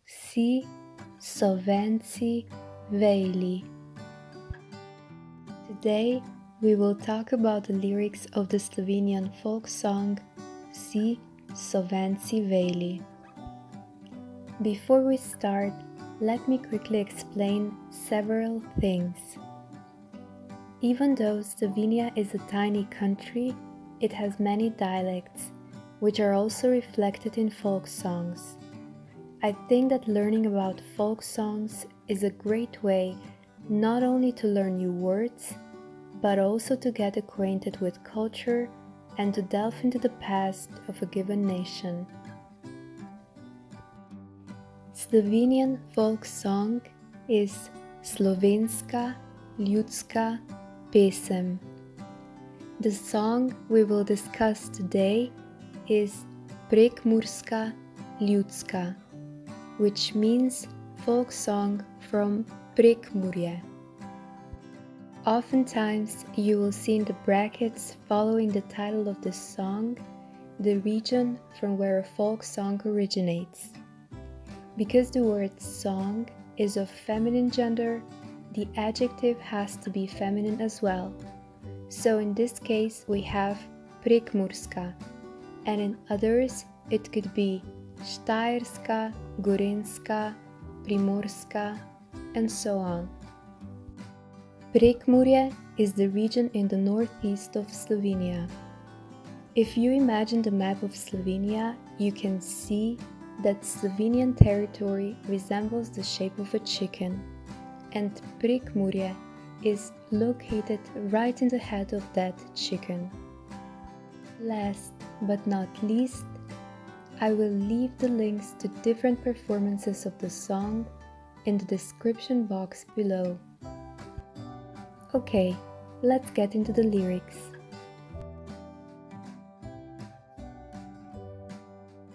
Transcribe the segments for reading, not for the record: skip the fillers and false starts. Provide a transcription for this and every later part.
si so venci vejli. Today we will talk about the lyrics of the Slovenian folk song Si so venci vejli. Before we start, let me quickly explain several things. Even though Slovenia is a tiny country, it has many dialects, which are also reflected in folk songs. I think that learning about folk songs is a great way not only to learn new words, but also to get acquainted with culture and to delve into the past of a given nation. Slovenian folk song is Slovenska, ljudska, pesem. The song we will discuss today is Prekmurska ljudska, which means folk song from Prekmurje. Oftentimes you will see in the brackets following the title of the song the region from where a folk song originates. Because the word song is of feminine gender, the adjective has to be feminine as well. So in this case we have Prekmurska, and in others it could be Štajerska, Gorenjska, Primorska, and so on. Prekmurje is the region in the northeast of Slovenia. If you imagine the map of Slovenia, you can see that Slovenian territory resembles the shape of a chicken, and Prekmurje is located right in the head of that chicken. Last but not least, I will leave the links to different performances of the song in the description box below. Okay, let's get into the lyrics.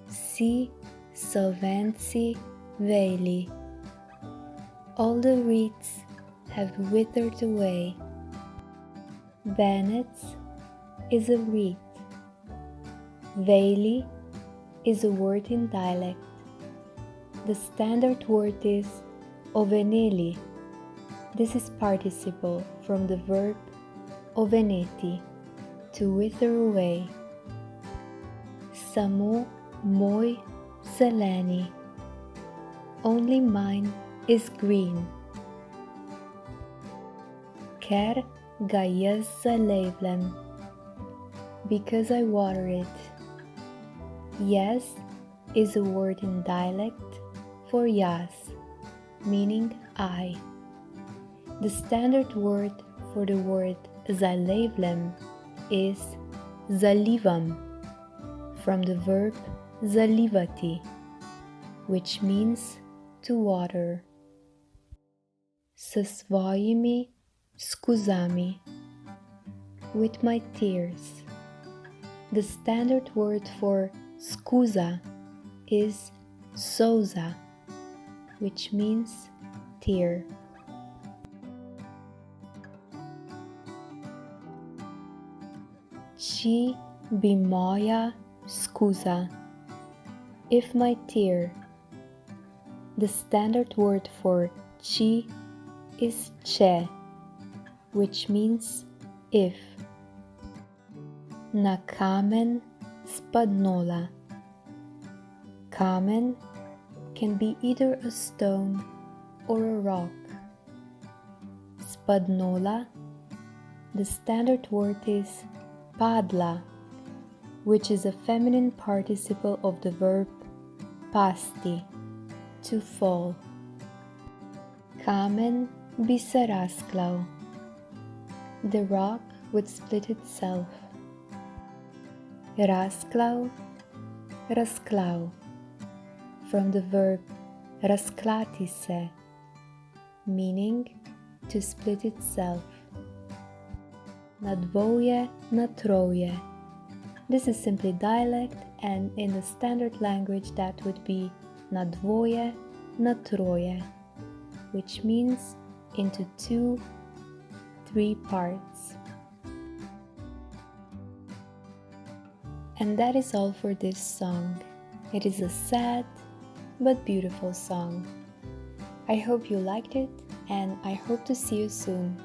Si so venci vejli. All the reeds have withered away. Venec is a reed. Vejli is a word in dialect. The standard word is oveneli. This is participle from the verb oveneti, to wither away. Samo moj zeleni. Only mine is green. Ker ga jaz zalevljem. Because I water it. Yes is a word in dialect for jaz, meaning I. The standard word for the word zalevljem is zalivam, from the verb zalivati, which means to water. S svojimi skuzami, with my tears. The standard word for skuza is solza, which means tear. Či bi moja skuza, if my tear. The standard word for či is če, which means if. Na kamen spadnola. Kamen can be either a stone or a rock. Spadnola, the standard word is padla, which is a feminine participle of the verb pasti, to fall. Kamen bi se razklal. The rock would split itself. Razklal, razklal, from the verb razklati se, meaning to split itself. Na dvoje, na troje. This is simply dialect, and in the standard language that would be na dvoje, na troje, which means into 2, 3 parts. And that is all for this song. It is a sad but beautiful song. I hope you liked it, and I hope to see you soon.